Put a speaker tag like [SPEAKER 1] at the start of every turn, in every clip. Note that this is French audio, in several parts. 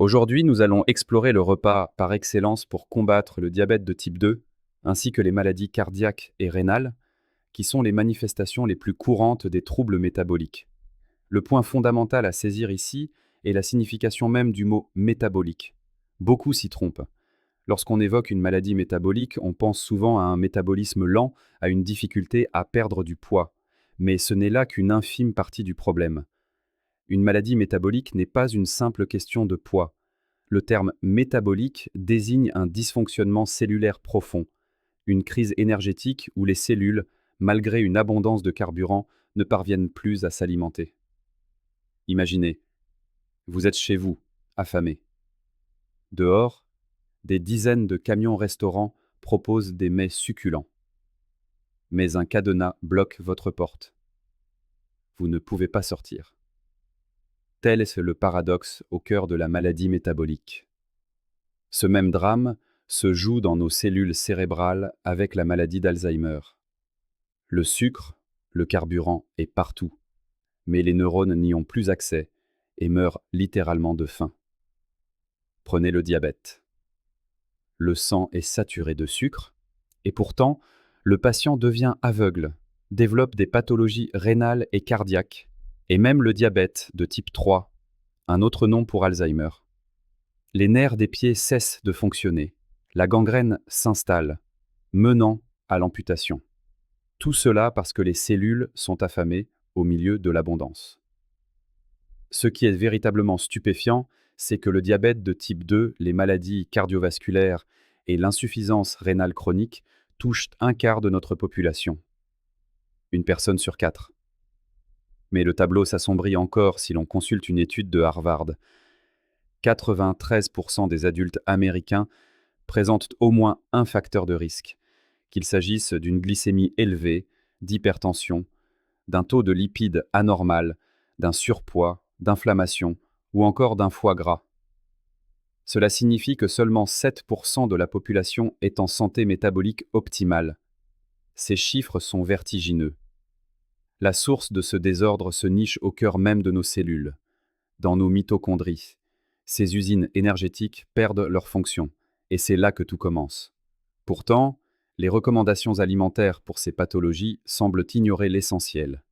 [SPEAKER 1] Aujourd'hui, nous allons explorer le repas par excellence pour combattre le diabète de type 2, ainsi que les maladies cardiaques et rénales, qui sont les manifestations les plus courantes des troubles métaboliques. Le point fondamental à saisir ici est la signification même du mot métabolique. Beaucoup s'y trompent. Lorsqu'on évoque une maladie métabolique, on pense souvent à un métabolisme lent, à une difficulté à perdre du poids. Mais ce n'est là qu'une infime partie du problème. Une maladie métabolique n'est pas une simple question de poids. Le terme métabolique désigne un dysfonctionnement cellulaire profond, une crise énergétique où les cellules, malgré une abondance de carburant, ne parviennent plus à s'alimenter. Imaginez, vous êtes chez vous, affamé. Dehors, des dizaines de camions-restaurants proposent des mets succulents. Mais un cadenas bloque votre porte. Vous ne pouvez pas sortir. Tel est le paradoxe au cœur de la maladie métabolique. Ce même drame se joue dans nos cellules cérébrales avec la maladie d'Alzheimer. Le sucre, le carburant est partout, mais les neurones n'y ont plus accès et meurent littéralement de faim. Prenez le diabète. Le sang est saturé de sucre, et pourtant, le patient devient aveugle, développe des pathologies rénales et cardiaques, et même le diabète de type 3, un autre nom pour Alzheimer. Les nerfs des pieds cessent de fonctionner, la gangrène s'installe, menant à l'amputation. Tout cela parce que les cellules sont affamées au milieu de l'abondance. Ce qui est véritablement stupéfiant, c'est que le diabète de type 2, les maladies cardiovasculaires et l'insuffisance rénale chronique touchent un quart de notre population. Une personne sur 4. Mais le tableau s'assombrit encore si l'on consulte une étude de Harvard. 93% des adultes américains présentent au moins un facteur de risque, qu'il s'agisse d'une glycémie élevée, d'hypertension, d'un taux de lipides anormal, d'un surpoids, d'inflammation ou encore d'un foie gras. Cela signifie que seulement 7% de la population est en santé métabolique optimale. Ces chiffres sont vertigineux. La source de ce désordre se niche au cœur même de nos cellules, dans nos mitochondries. Ces usines énergétiques perdent leur fonction, et c'est là que tout commence. Pourtant, les recommandations alimentaires pour ces pathologies semblent ignorer l'essentiel,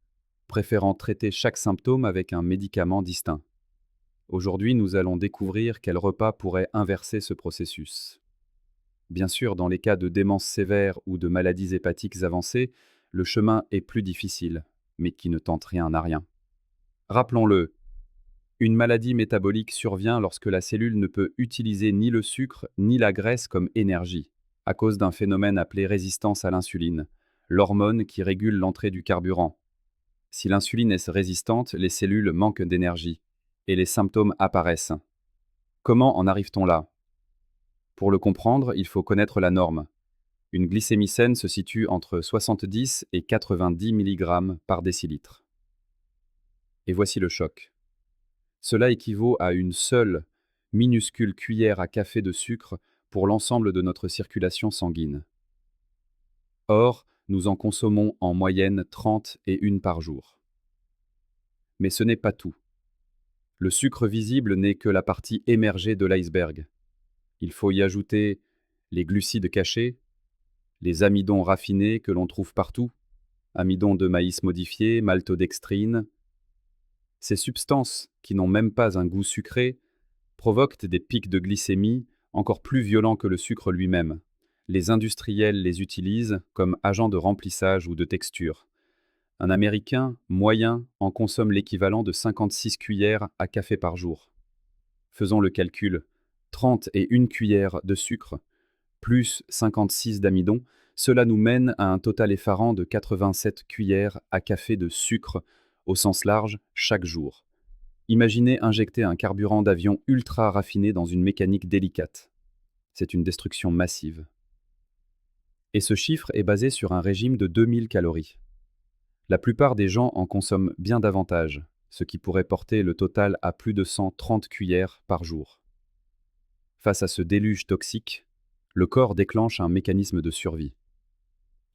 [SPEAKER 1] préférant traiter chaque symptôme avec un médicament distinct. Aujourd'hui, nous allons découvrir quel repas pourrait inverser ce processus. Bien sûr, dans les cas de démence sévère ou de maladies hépatiques avancées, le chemin est plus difficile, mais qui ne tente rien à rien. Rappelons-le, une maladie métabolique survient lorsque la cellule ne peut utiliser ni le sucre ni la graisse comme énergie, à cause d'un phénomène appelé résistance à l'insuline, l'hormone qui régule l'entrée du carburant. Si l'insuline est résistante, les cellules manquent d'énergie, et les symptômes apparaissent. Comment en arrive-t-on là? Pour le comprendre, il faut connaître la norme. Une glycémie saine se situe entre 70 et 90 mg par décilitre. Et voici le choc. Cela équivaut à une seule, minuscule cuillère à café de sucre pour l'ensemble de notre circulation sanguine. Or, nous en consommons en moyenne 31 par jour. Mais ce n'est pas tout. Le sucre visible n'est que la partie émergée de l'iceberg. Il faut y ajouter les glucides cachés, les amidons raffinés que l'on trouve partout, amidon de maïs modifié, maltodextrine. Ces substances, qui n'ont même pas un goût sucré, provoquent des pics de glycémie encore plus violents que le sucre lui-même. Les industriels les utilisent comme agents de remplissage ou de texture. Un Américain moyen en consomme l'équivalent de 56 cuillères à café par jour. Faisons le calcul, 31 cuillères de sucre, plus 56 d'amidon, cela nous mène à un total effarant de 87 cuillères à café de sucre au sens large chaque jour. Imaginez injecter un carburant d'avion ultra raffiné dans une mécanique délicate. C'est une destruction massive. Et ce chiffre est basé sur un régime de 2000 calories. La plupart des gens en consomment bien davantage, ce qui pourrait porter le total à plus de 130 cuillères par jour. Face à ce déluge toxique, le corps déclenche un mécanisme de survie.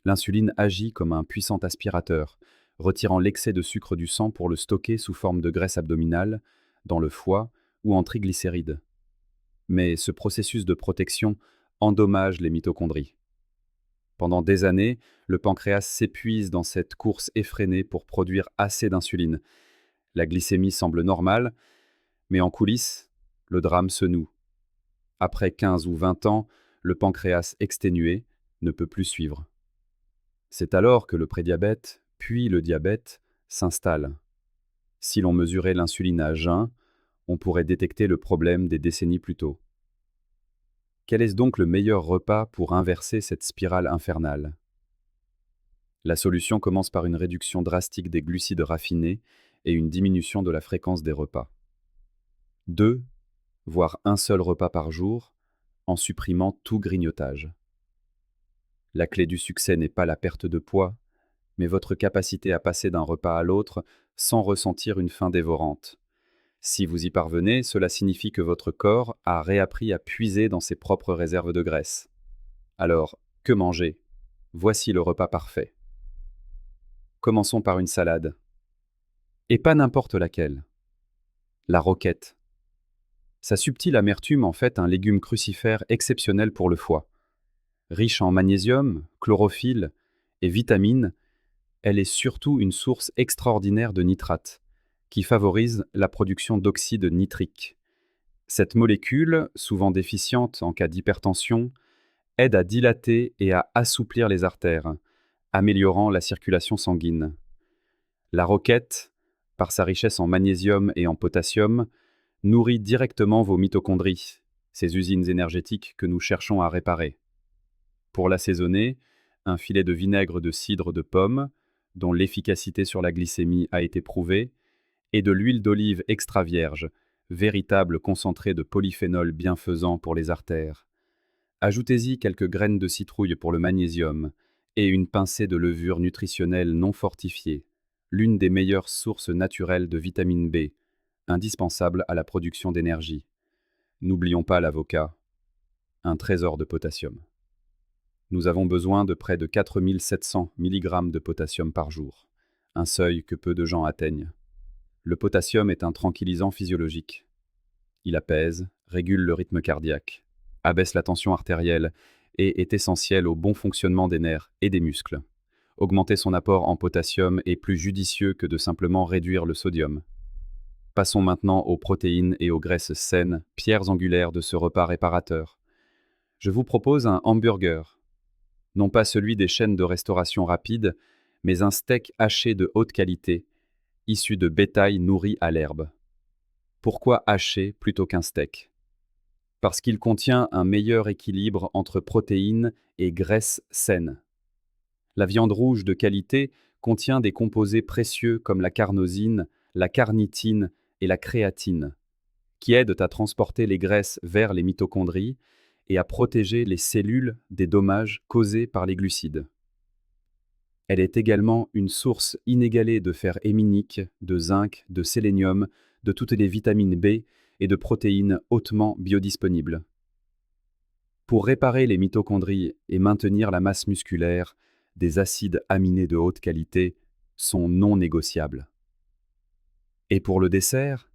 [SPEAKER 1] L'insuline agit comme un puissant aspirateur, retirant l'excès de sucre du sang pour le stocker sous forme de graisse abdominale, dans le foie ou en triglycérides. Mais ce processus de protection endommage les mitochondries. Pendant des années, le pancréas s'épuise dans cette course effrénée pour produire assez d'insuline. La glycémie semble normale, mais en coulisses, le drame se noue. Après 15 ou 20 ans, le pancréas exténué ne peut plus suivre. C'est alors que le prédiabète, puis le diabète, s'installent. Si l'on mesurait l'insuline à jeun, on pourrait détecter le problème des décennies plus tôt. Quel est donc le meilleur repas pour inverser cette spirale infernale? La solution commence par une réduction drastique des glucides raffinés et une diminution de la fréquence des repas. 2, voire un seul repas par jour, en supprimant tout grignotage. La clé du succès n'est pas la perte de poids, mais votre capacité à passer d'un repas à l'autre sans ressentir une faim dévorante. Si vous y parvenez, cela signifie que votre corps a réappris à puiser dans ses propres réserves de graisse. Alors, que manger? Voici le repas parfait. Commençons par une salade. Et pas n'importe laquelle. La roquette. Sa subtile amertume en fait un légume crucifère exceptionnel pour le foie. Riche en magnésium, chlorophylle et vitamines, elle est surtout une source extraordinaire de nitrates, qui favorise la production d'oxyde nitrique. Cette molécule, souvent déficiente en cas d'hypertension, aide à dilater et à assouplir les artères, améliorant la circulation sanguine. La roquette, par sa richesse en magnésium et en potassium, nourrit directement vos mitochondries, ces usines énergétiques que nous cherchons à réparer. Pour l'assaisonner, un filet de vinaigre de cidre de pomme, dont l'efficacité sur la glycémie a été prouvée, et de l'huile d'olive extra vierge, véritable concentré de polyphénol bienfaisant pour les artères. Ajoutez-y quelques graines de citrouille pour le magnésium et une pincée de levure nutritionnelle non fortifiée, l'une des meilleures sources naturelles de vitamine B, indispensable à la production d'énergie. N'oublions pas l'avocat, un trésor de potassium. Nous avons besoin de près de 4700 mg de potassium par jour, un seuil que peu de gens atteignent. Le potassium est un tranquillisant physiologique. Il apaise, régule le rythme cardiaque, abaisse la tension artérielle et est essentiel au bon fonctionnement des nerfs et des muscles. Augmenter son apport en potassium est plus judicieux que de simplement réduire le sodium. Passons maintenant aux protéines et aux graisses saines, pierres angulaires de ce repas réparateur. Je vous propose un hamburger. Non pas celui des chaînes de restauration rapide, mais un steak haché de haute qualité, issu de bétail nourri à l'herbe. Pourquoi haché plutôt qu'un steak? Parce qu'il contient un meilleur équilibre entre protéines et graisses saines. La viande rouge de qualité contient des composés précieux comme la carnosine, la carnitine et la créatine, qui aident à transporter les graisses vers les mitochondries et à protéger les cellules des dommages causés par les glucides. Elle est également une source inégalée de fer héminique, de zinc, de sélénium, de toutes les vitamines B et de protéines hautement biodisponibles. Pour réparer les mitochondries et maintenir la masse musculaire, des acides aminés de haute qualité sont non négociables. Et pour le dessert,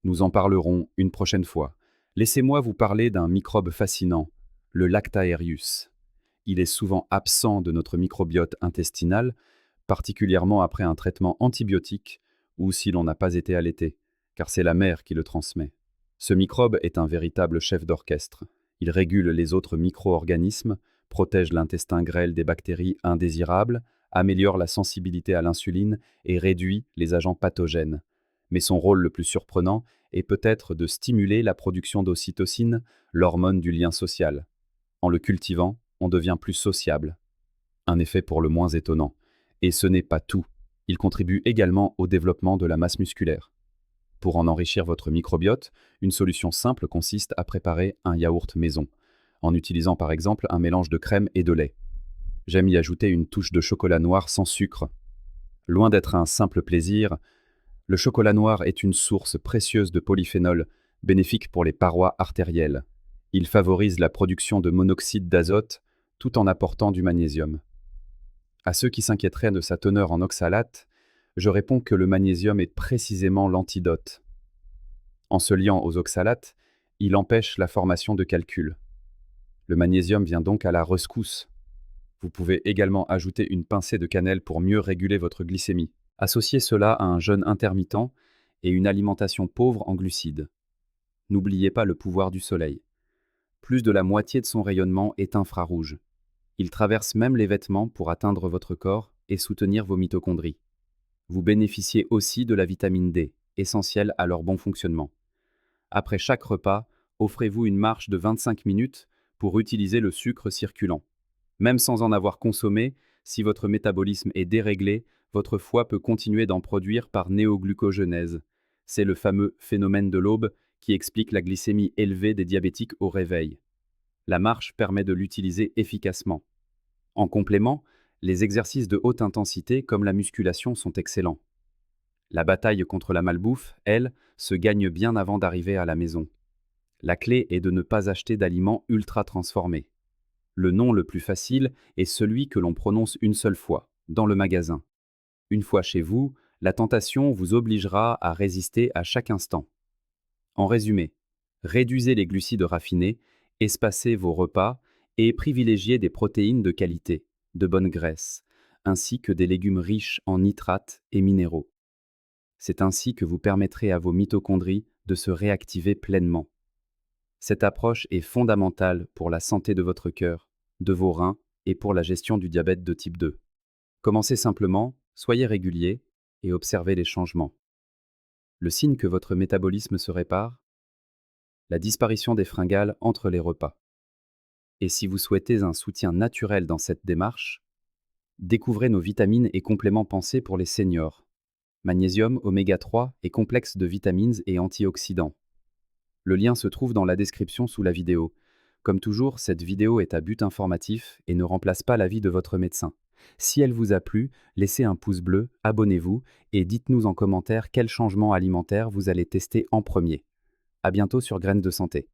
[SPEAKER 1] nous en parlerons une prochaine fois. Laissez-moi vous parler d'un microbe fascinant, le Lactaearius. Il est souvent absent de notre microbiote intestinal, particulièrement après un traitement antibiotique ou si l'on n'a pas été allaité, car c'est la mère qui le transmet. Ce microbe est un véritable chef d'orchestre. Il régule les autres micro-organismes, protège l'intestin grêle des bactéries indésirables, améliore la sensibilité à l'insuline et réduit les agents pathogènes. Mais son rôle le plus surprenant est peut-être de stimuler la production d'ocytocine, l'hormone du lien social. En le cultivant, on devient plus sociable. Un effet pour le moins étonnant. Et ce n'est pas tout. Il contribue également au développement de la masse musculaire. Pour en enrichir votre microbiote, une solution simple consiste à préparer un yaourt maison, en utilisant par exemple un mélange de crème et de lait. J'aime y ajouter une touche de chocolat noir sans sucre. Loin d'être un simple plaisir, le chocolat noir est une source précieuse de polyphénol, bénéfique pour les parois artérielles. Il favorise la production de monoxyde d'azote tout en apportant du magnésium. À ceux qui s'inquiéteraient de sa teneur en oxalate, je réponds que le magnésium est précisément l'antidote. En se liant aux oxalates, Il empêche la formation de calculs. Le magnésium vient donc à la rescousse. Vous pouvez également ajouter une pincée de cannelle pour mieux réguler votre glycémie. Associez cela à un jeûne intermittent et une alimentation pauvre en glucides. N'oubliez pas le pouvoir du soleil. Plus de la moitié de son rayonnement est infrarouge. Il traverse même les vêtements pour atteindre votre corps et soutenir vos mitochondries. Vous bénéficiez aussi de la vitamine D, essentielle à leur bon fonctionnement. Après chaque repas, offrez-vous une marche de 25 minutes pour utiliser le sucre circulant. Même sans en avoir consommé, si votre métabolisme est déréglé, votre foie peut continuer d'en produire par néoglucogenèse. C'est le fameux phénomène de l'aube qui explique la glycémie élevée des diabétiques au réveil. La marche permet de l'utiliser efficacement. En complément, les exercices de haute intensité comme la musculation sont excellents. La bataille contre la malbouffe, elle, se gagne bien avant d'arriver à la maison. La clé est de ne pas acheter d'aliments ultra transformés. Le nom le plus facile est celui que l'on prononce une seule fois, dans le magasin. Une fois chez vous, la tentation vous obligera à résister à chaque instant. En résumé, réduisez les glucides raffinés, espacez vos repas et privilégiez des protéines de qualité, de bonne graisse, ainsi que des légumes riches en nitrates et minéraux. C'est ainsi que vous permettrez à vos mitochondries de se réactiver pleinement. Cette approche est fondamentale pour la santé de votre cœur, de vos reins et pour la gestion du diabète de type 2. Commencez simplement, soyez régulier et observez les changements. Le signe que votre métabolisme se répare, la disparition des fringales entre les repas. Et si vous souhaitez un soutien naturel dans cette démarche, découvrez nos vitamines et compléments pensés pour les seniors. Magnésium, oméga 3 et complexe de vitamines et antioxydants. Le lien se trouve dans la description sous la vidéo. Comme toujours, cette vidéo est à but informatif et ne remplace pas l'avis de votre médecin. Si elle vous a plu, laissez un pouce bleu, abonnez-vous et dites-nous en commentaire quel changement alimentaire vous allez tester en premier. À bientôt sur Graines de Santé.